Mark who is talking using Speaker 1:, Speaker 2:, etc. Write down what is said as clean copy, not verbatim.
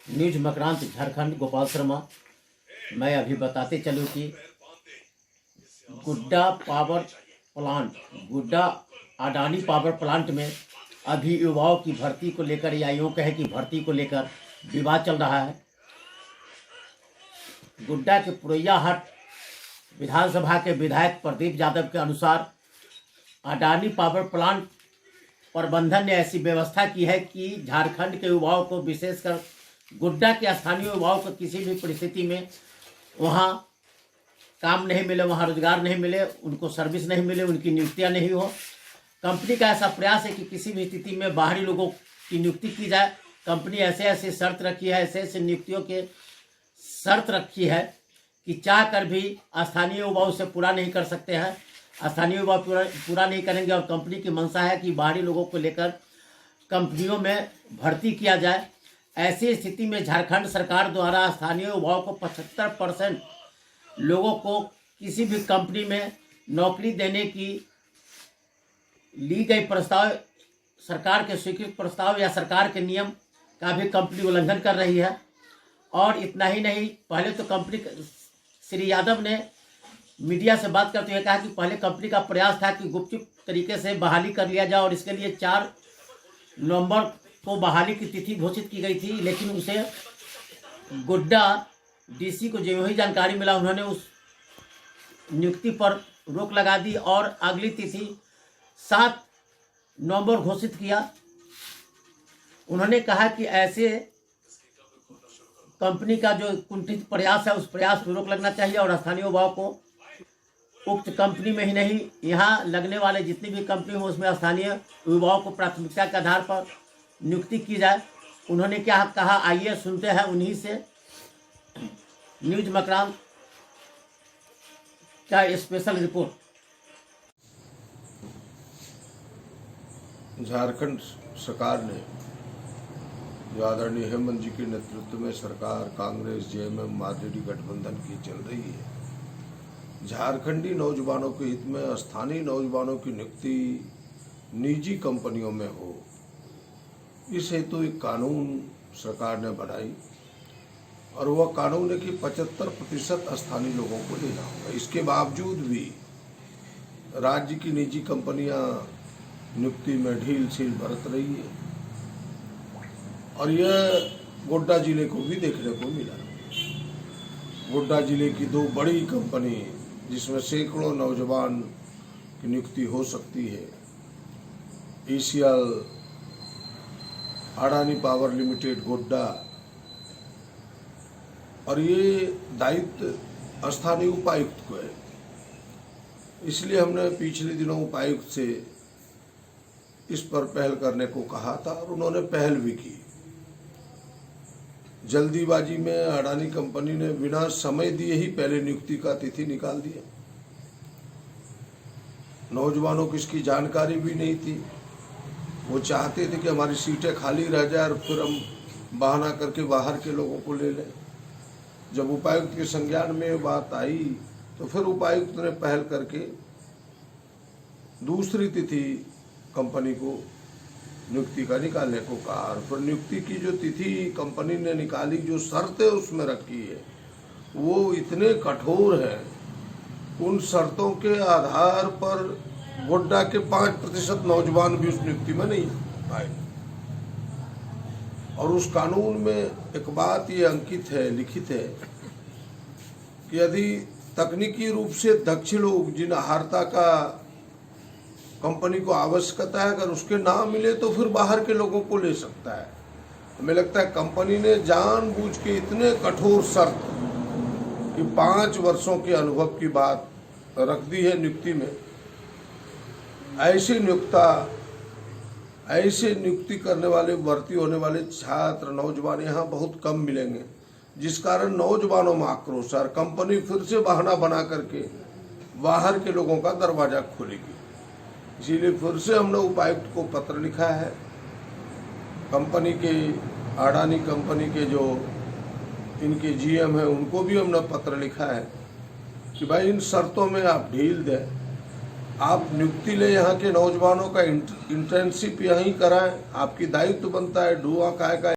Speaker 1: News मकरांत Jharkhand Gopal Sharma. मैं अभी बताते चलूँ कि गुड्डा पावर प्लांट, गुड्डा अडानी पावर प्लांट में अभी युवाओं की भर्ती को लेकर या यूँ कहे कि भर्ती को लेकर विवाद चल रहा है। गुड्डा के पुरैयाहाट विधानसभा के विधायक प्रदीप यादव के अनुसार अडानी पावर प्लांट प्रबंधन ने ऐसी व्यवस्था की है कि झारखंड के युवाओं को, विशेषकर गुड्डा के स्थानीय युवाओं को किसी भी परिस्थिति में वहाँ काम नहीं मिले, वहाँ रोजगार नहीं मिले, उनको सर्विस नहीं मिले, उनकी नियुक्तियाँ नहीं हो। कंपनी का ऐसा प्रयास है कि किसी भी स्थिति में बाहरी लोगों की नियुक्ति की जाए। कंपनी ऐसे ऐसे शर्त रखी है, ऐसे ऐसे नियुक्तियों के शर्त रखी है कि चाह कर भी स्थानीय युवाओं से पूरा नहीं कर सकते हैं। स्थानीय युवा पूरा नहीं करेंगे और कंपनी की मंशा है कि बाहरी लोगों को लेकर कंपनियों में भर्ती किया जाए। ऐसी स्थिति में झारखंड सरकार द्वारा स्थानीय युवाओं को 75% लोगों को किसी भी कंपनी में नौकरी देने की ली गई प्रस्ताव, सरकार के स्वीकृत प्रस्ताव या सरकार के नियम का भी कंपनी उल्लंघन कर रही है। और इतना ही नहीं, पहले तो कंपनी, श्री यादव ने मीडिया से बात करते हुए कहा कि पहले कंपनी का प्रयास था कि गुपचुप तरीके से बहाली कर लिया जाए और इसके लिए 4 नवंबर को बहाली की तिथि घोषित की गई थी। लेकिन उसे गुड्डा डीसी को जो ही जानकारी मिला, उन्होंने उस नियुक्ति पर रोक लगा दी और अगली तिथि 7 नवंबर घोषित किया। उन्होंने कहा कि ऐसे कंपनी का जो कुंठित प्रयास है, उस प्रयास पर रोक लगना चाहिए और स्थानीय युवाओं को उक्त कंपनी में ही नहीं, यहाँ लगने वाले जितनी भी कंपनी हो उसमें स्थानीय युवाओं को प्राथमिकता के आधार पर नियुक्ति की जाए। उन्होंने क्या कहा, आइए सुनते हैं उन्हीं से। न्यूज मकरांत का स्पेशल रिपोर्ट।
Speaker 2: झारखंड सरकार ने, जो आदरणीय हेमंत जी के नेतृत्व में सरकार कांग्रेस जेएमएम आरजेडी गठबंधन की चल रही है, झारखंडी नौजवानों के हित में स्थानीय नौजवानों की नियुक्ति निजी कंपनियों में हो, इस हेतु एक कानून सरकार ने बनाई और वह कानून है कि 75% स्थानीय लोगों को लेना होगा। इसके बावजूद भी राज्य की निजी कंपनियां नियुक्ति में ढील छील बरत रही है और यह गोड्डा जिले को भी देखने को मिला। गोड्डा जिले की 2 बड़ी कंपनी जिसमें सैकड़ों नौजवान की नियुक्ति हो सकती है, ECL, Adani power limited Godda, और ये दायित्व स्थानीय उपायुक्त को है। इसलिए हमने पिछले दिनों उपायुक्त से इस पर पहल करने को कहा था और उन्होंने पहल भी की। जल्दीबाजी में अडानी कंपनी ने बिना समय दिए ही पहले नियुक्ति का तिथि निकाल दिया। नौजवानों को इसकी जानकारी भी नहीं थी। वो चाहते थे कि हमारी सीटें खाली रह जाए और फिर हम बहाना करके बाहर के लोगों को ले लें। जब उपायुक्त के संज्ञान में बात आई तो फिर उपायुक्त ने पहल करके दूसरी तिथि कंपनी को नियुक्ति का निकालने को कहा और फिर नियुक्ति की जो तिथि कंपनी ने निकाली, जो शर्तें उसमें रखी है, वो इतने कठोर हैं। उन शर्तों के आधार पर गोड्डा के 5% नौजवान भी उस नियुक्ति में नहीं आए। और उस कानून में एक बात ये अंकित है, लिखित है कि यदि तकनीकी रूप से दक्ष लोग, जिन अर्हता का कंपनी को आवश्यकता है, अगर उसके ना मिले तो फिर बाहर के लोगों को ले सकता है। हमें लगता है कंपनी ने जानबूझ के इतने कठोर शर्त कि 5 वर्षों के अनुभव की बात रख दी है नियुक्ति में। ऐसे नियुक्ति करने वाले, भर्ती होने वाले छात्र, नौजवान यहाँ बहुत कम मिलेंगे, जिस कारण नौजवानों में आक्रोश और कंपनी फिर से बहाना बना करके बाहर के लोगों का दरवाजा खोलेगी। इसीलिए फिर से हमने उपायुक्त को पत्र लिखा है। कंपनी के, अडानी कंपनी के जो इनके जीएम है, उनको भी हमने पत्र लिखा है कि भाई इन शर्तों में आप ढील दें, आप नियुक्ति ले, यहाँ के नौजवानों का इंटर्नशिप यहीं कराएं। आपकी दायित्व बनता है, धुआं काय का